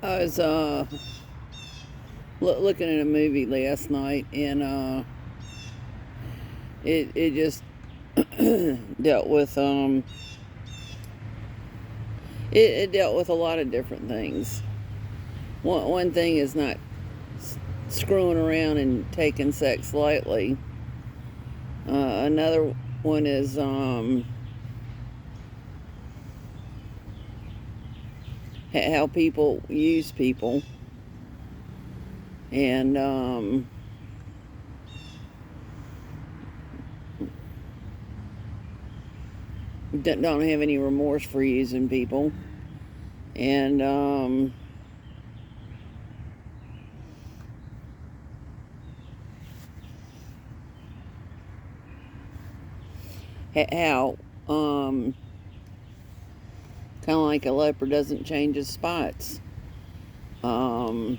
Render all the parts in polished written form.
I was looking at a movie last night, and it just dealt with it dealt with a lot of different things. One thing is not screwing around and taking sex lightly. Another one is how people use people, and don't have any remorse for using people, and how kind of like a leopard doesn't change his spots. Um,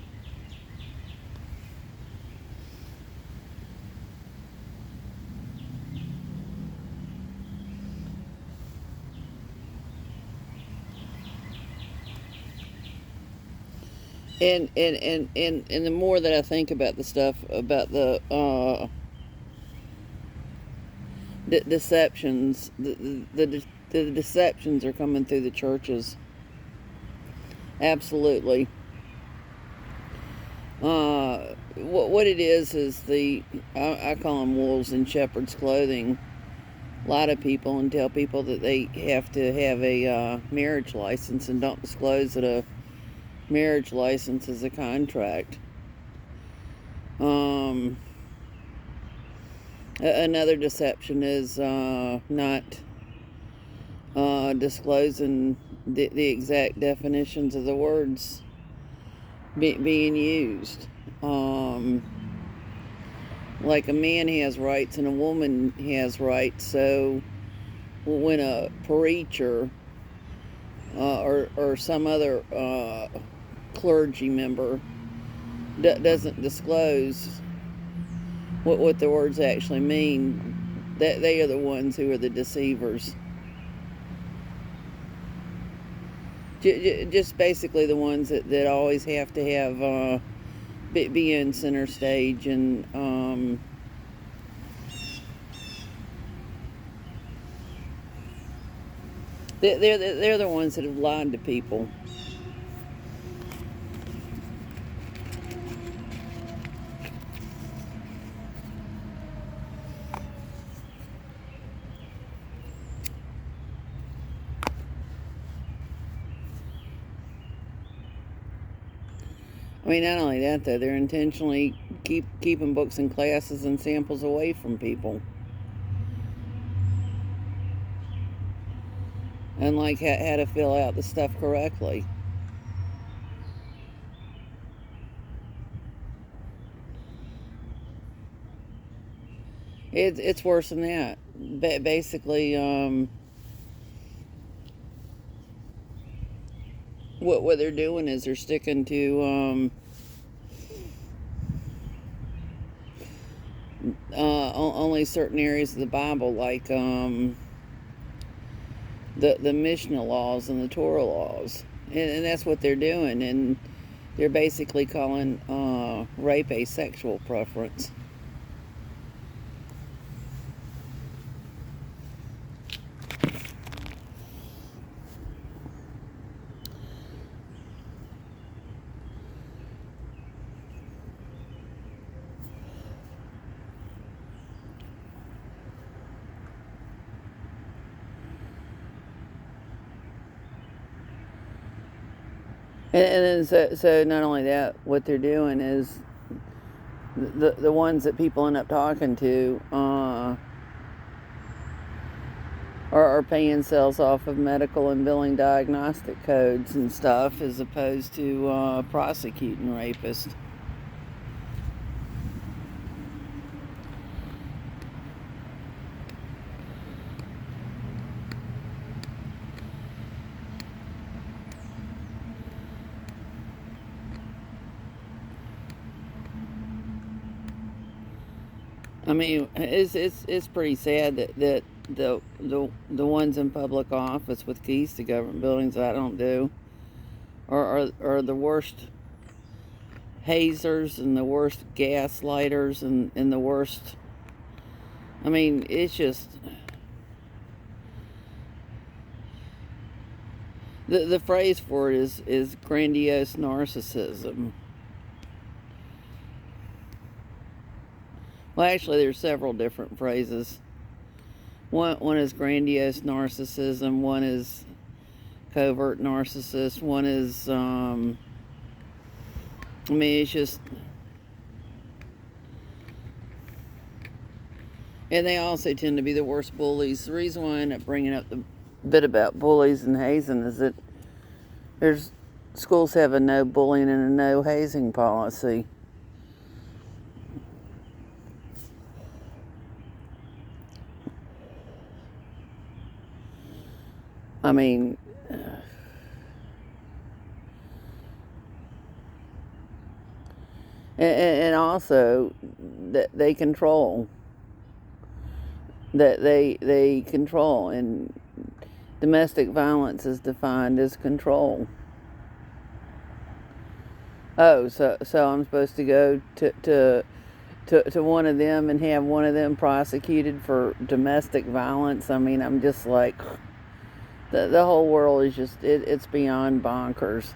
and the more that I think about the stuff about the deceptions, the deceptions are coming through the churches. Absolutely. What it is the I call them wolves in shepherd's clothing. A lot of people and tell people that they have to have a marriage license and don't disclose that a marriage license is a contract. Another deception is not disclosing the exact definitions of the words being used. Like a man has rights and a woman has rights, so when a preacher or some other clergy member doesn't disclose what the words actually mean, that they are the ones who are the deceivers. Just basically the ones that always have to have be in center stage, and they're the ones that have lied to people. I mean, not only that though, they're intentionally keeping books and classes and samples away from people, and like how to fill out the stuff correctly. It's worse than that. Basically, what they're doing is they're sticking to only certain areas of the Bible, like the Mishnah laws and the Torah laws, and that's what they're doing, and they're basically calling rape a sexual preference. And then so not only that, what they're doing is the ones that people end up talking to are paying sales off of medical and billing diagnostic codes and stuff, as opposed to prosecuting rapists. I mean, it's pretty sad that the ones in public office with keys to government buildings, I don't do, are the worst hazers and the worst gaslighters and the worst. I mean, it's just the phrase for it is grandiose narcissism. Well, actually, there's several different phrases. One is grandiose narcissism. One is covert narcissist. One is I mean, it's just, and they also tend to be the worst bullies. The reason why I end up bringing up the bit about bullies and hazing is that there's schools have a no bullying and a no hazing policy. I mean, and also that they control, they control, and domestic violence is defined as control. Oh, so I'm supposed to go to one of them and have one of them prosecuted for domestic violence? I mean, I'm just like, the whole world is just, it's beyond bonkers.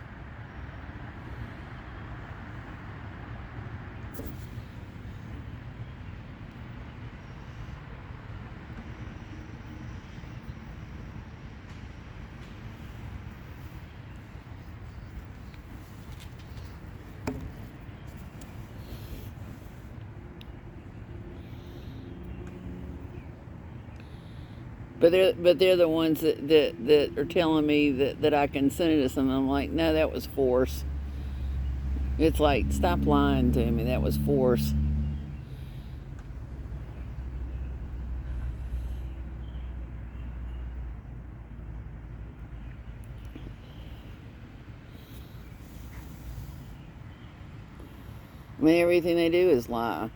But they're the ones that are telling me that I can send it to someone. I'm like, no, that was force. It's like, stop lying to me. That was force. I mean, everything they do is lie.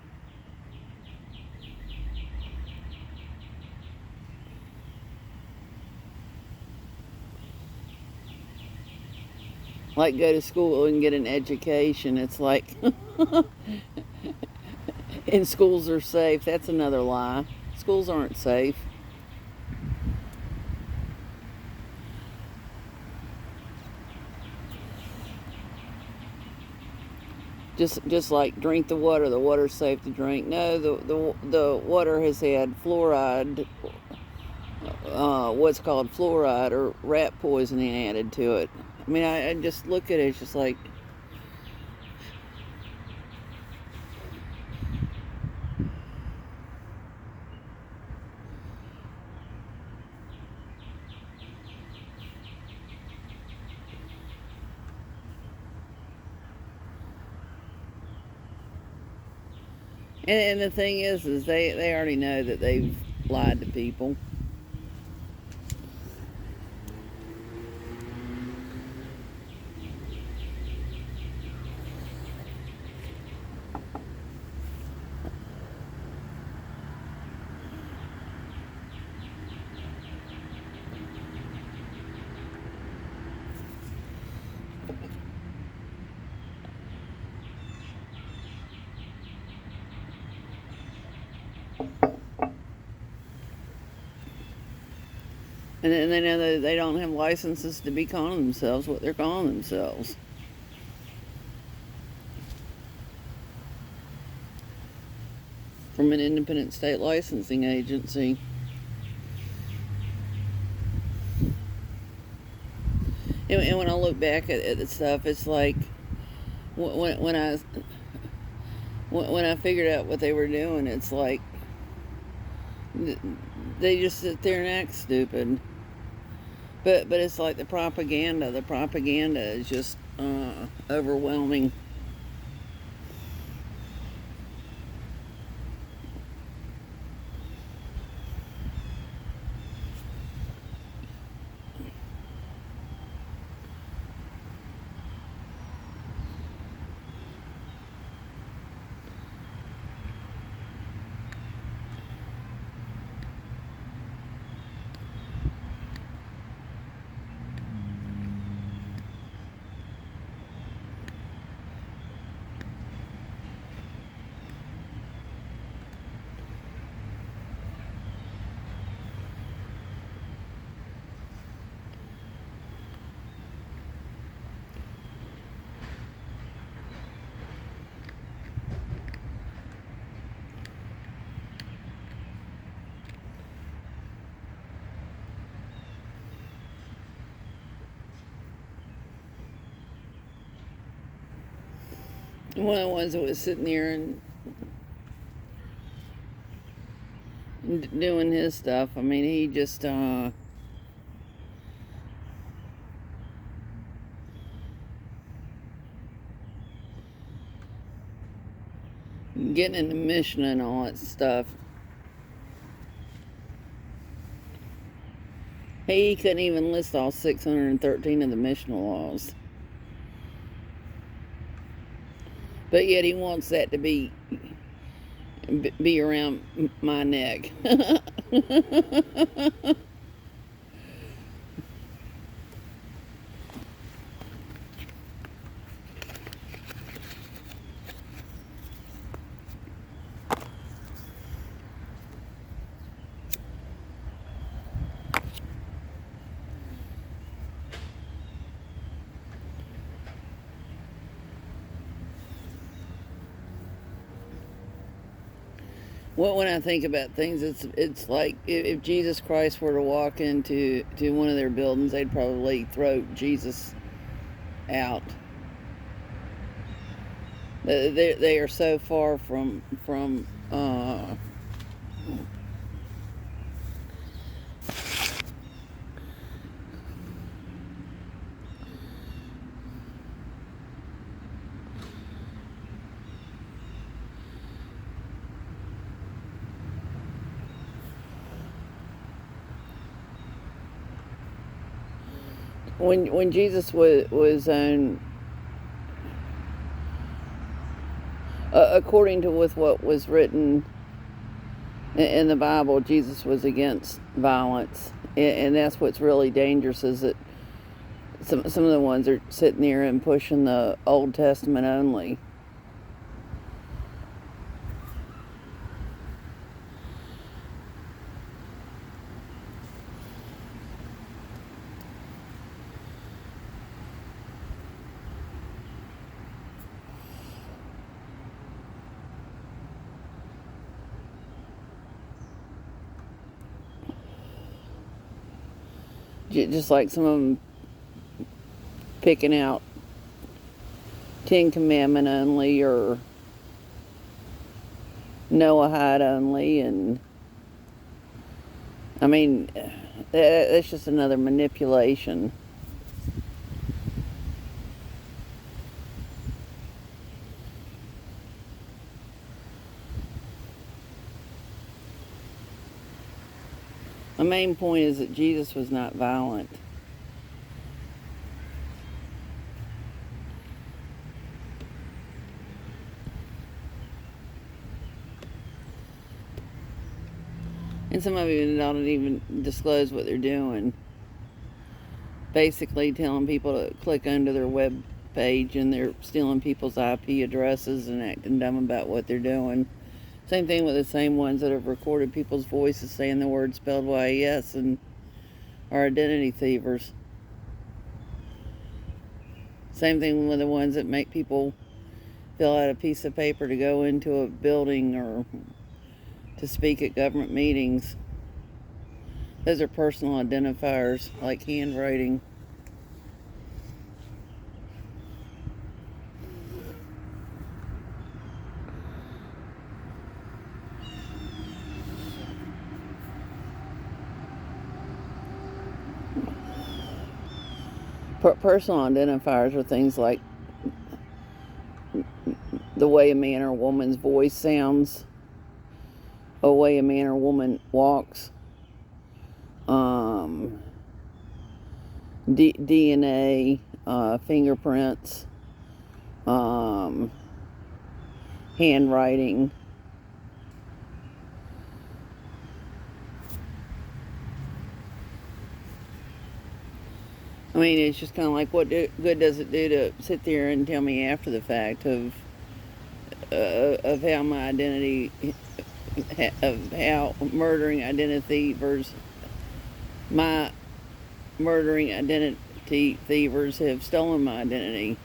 Like, go to school and get an education. It's like, and schools are safe. That's another lie. Schools aren't safe. Just like drink the water. The water's safe to drink. No, the water has had fluoride, what's called fluoride or rat poisoning added to it. I mean, I just look at it, it's just like, and the thing is they already know that they've lied to people. And they know that they don't have licenses to be calling themselves what they're calling themselves. From an independent state licensing agency. And when I look back at the stuff, it's like, when I figured out what they were doing, it's like they just sit there and act stupid. But it's like the propaganda. The propaganda is just overwhelming. One of the ones that was sitting there and doing his stuff. I mean, he just getting into mission and all that stuff. He couldn't even list all 613 of the missional laws. But yet he wants that to be around my neck. Well, when I think about things, it's like if Jesus Christ were to walk into one of their buildings, they'd probably throw Jesus out. They are so far from when Jesus was on, according to with what was written in the Bible, Jesus was against violence, and that's what's really dangerous. Is that some of the ones are sitting there and pushing the Old Testament only. Just like some of them picking out Ten Commandment only or Noahide only, and I mean, that's just another manipulation. The main point is that Jesus was not violent. And some of you don't even disclose what they're doing. Basically telling people to click onto their web page, and they're stealing people's IP addresses and acting dumb about what they're doing. Same thing with the same ones that have recorded people's voices saying the word spelled YES and are identity thievers. Same thing with the ones that make people fill out a piece of paper to go into a building or to speak at government meetings. Those are personal identifiers, like handwriting. Personal identifiers are things like the way a man or woman's voice sounds, the way a man or woman walks, DNA, fingerprints, handwriting. I mean, it's just kind of like, what good does it do to sit there and tell me after the fact of how my identity, of how murdering identity versus my murdering identity thievers have stolen my identity.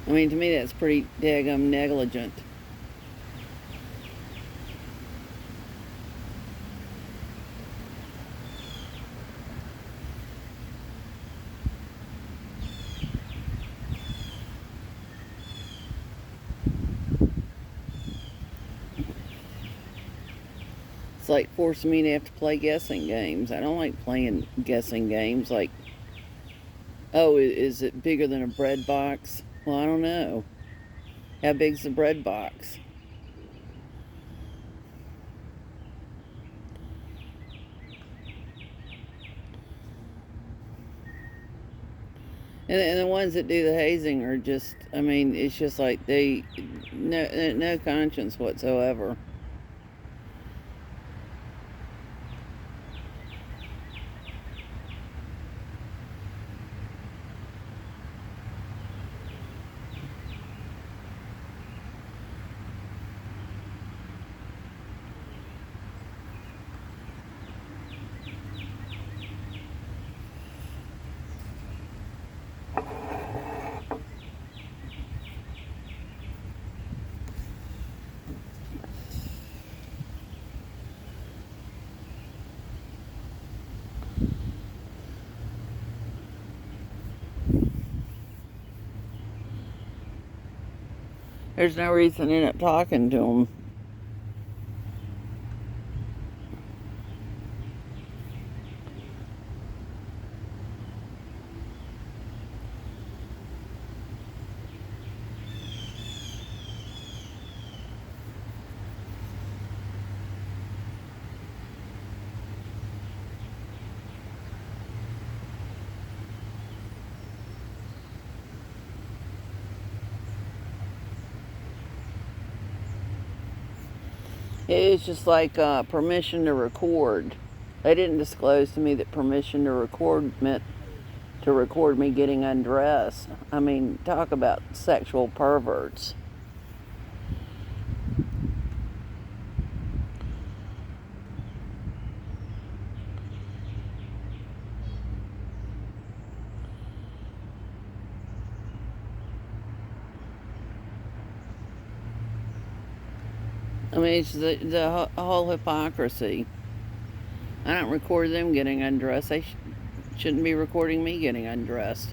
I mean, to me, that's pretty daggum negligent. It's like forcing me to have to play guessing games. I don't like playing guessing games. Like, oh, is it bigger than a bread box? Well, I don't know. How big's the bread box? And the ones that do the hazing are just, I mean, it's just like no conscience whatsoever. There's no reason to end up talking to them. It's just like permission to record. They didn't disclose to me that permission to record meant to record me getting undressed. I mean, talk about sexual perverts. I mean, it's the whole hypocrisy. I don't record them getting undressed. They shouldn't be recording me getting undressed.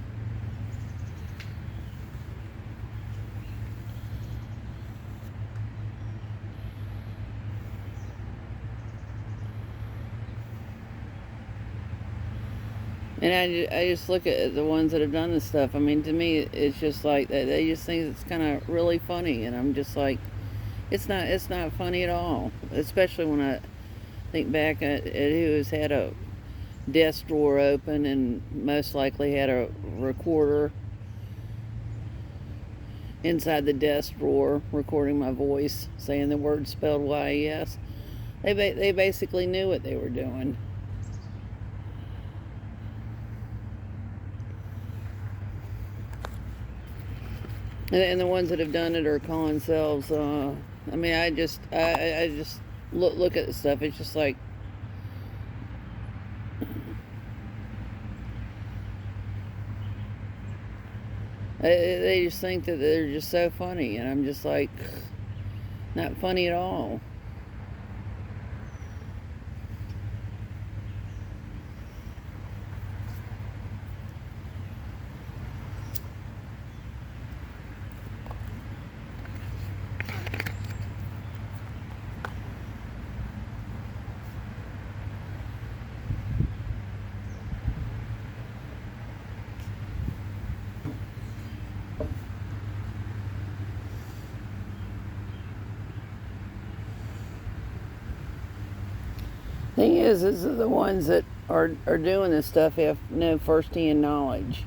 And I just look at the ones that have done this stuff. I mean, to me, it's just like they just think it's kind of really funny, and I'm just like, it's not funny at all. Especially when I think back at who has had a desk drawer open and most likely had a recorder inside the desk drawer recording my voice, saying the word spelled Y-E-S. They basically knew what they were doing. And the ones that have done it are calling themselves. I mean, I just look at the stuff. It's just like, they just think that they're just so funny, and I'm just like, not funny at all. Thing is the ones that are doing this stuff have no first-hand knowledge,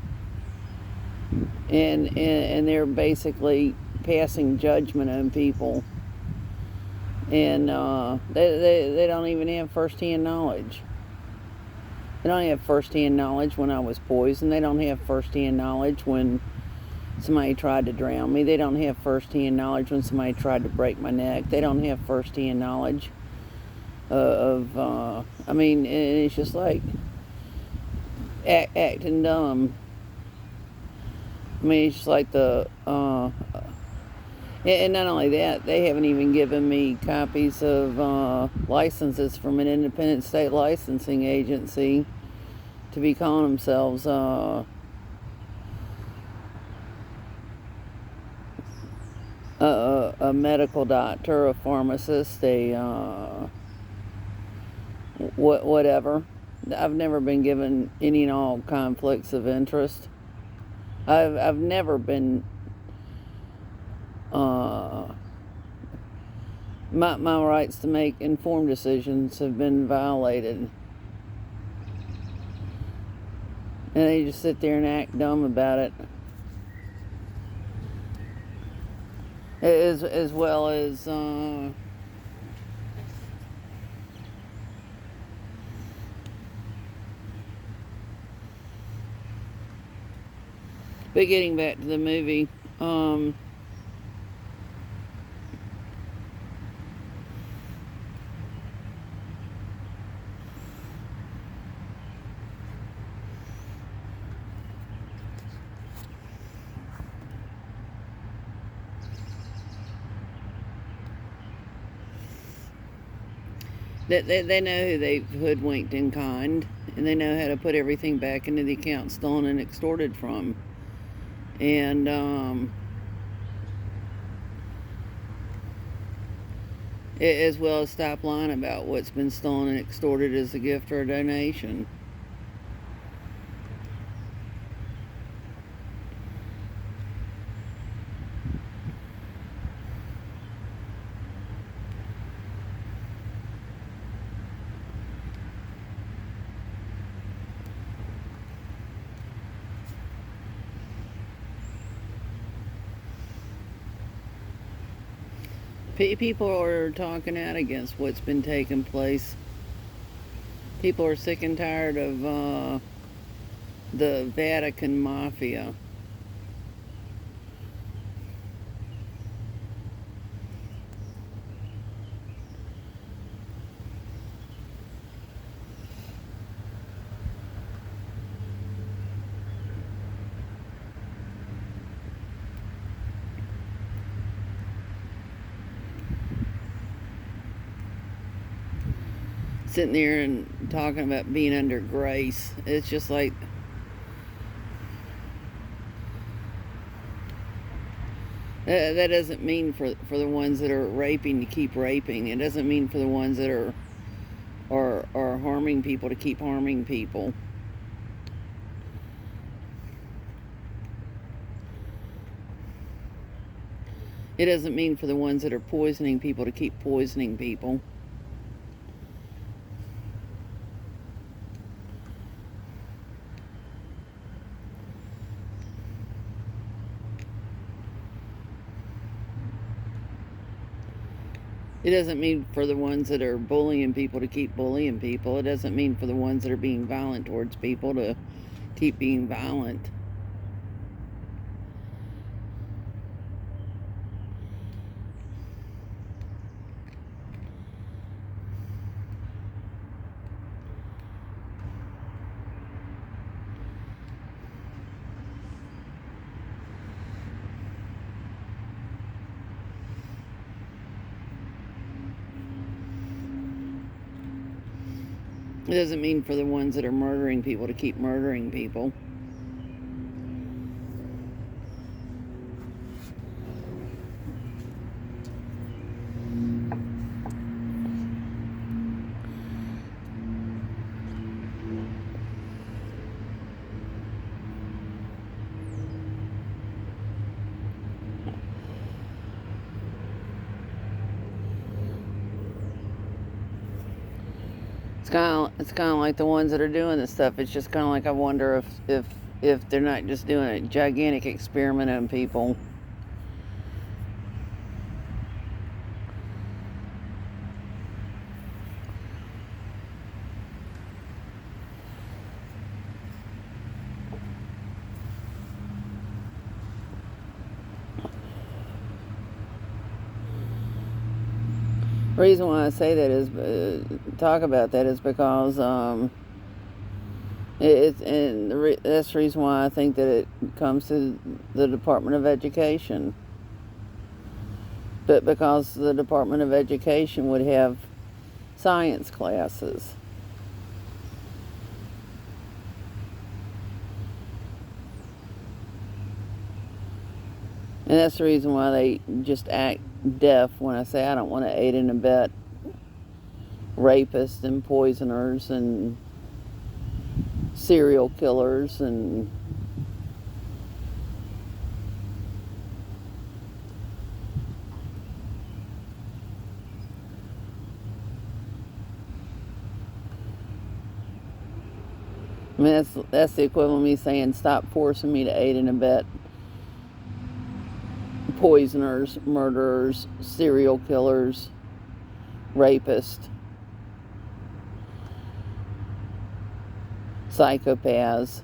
and they're basically passing judgment on people, and they don't even have first-hand knowledge. They don't have first-hand knowledge when I was poisoned. They don't have first-hand knowledge when somebody tried to drown me. They don't have first-hand knowledge when somebody tried to break my neck. They don't have first-hand knowledge I mean, it's just like acting dumb. I mean, it's just like and not only that, they haven't even given me copies of licenses from an independent state licensing agency to be calling themselves a medical doctor, a pharmacist, whatever. I've never been given any and all conflicts of interest. I've never been my rights to make informed decisions have been violated. And they just sit there and act dumb about it. As well as but getting back to the movie, they know who they've hoodwinked and conned, and they know how to put everything back into the account stolen and extorted from. And as well as stop lying about what's been stolen and extorted as a gift or a donation. People are talking out against what's been taking place. People are sick and tired of the Vatican Mafia. Sitting there and talking about being under grace. It's just like, that doesn't mean for the ones that are raping to keep raping. It doesn't mean for the ones that are harming people to keep harming people. It doesn't mean for the ones that are poisoning people to keep poisoning people. It doesn't mean for the ones that are bullying people to keep bullying people. It doesn't mean for the ones that are being violent towards people to keep being violent. It doesn't mean for the ones that are murdering people to keep murdering people. It's kind of like the ones that are doing this stuff. It's just kind of like, I wonder if they're not just doing a gigantic experiment on people. The reason why I say that is talk about that is because that's the reason why I think that it comes to the Department of Education. But because the Department of Education would have science classes. And that's the reason why they just act deaf when I say I don't want to aid and abet rapists and poisoners and serial killers and I mean, that's the equivalent of me saying, stop forcing me to aid and abet poisoners, murderers, serial killers, rapists, psychopaths,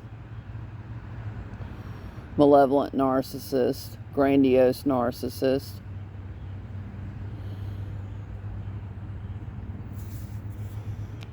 malevolent narcissists, grandiose narcissists,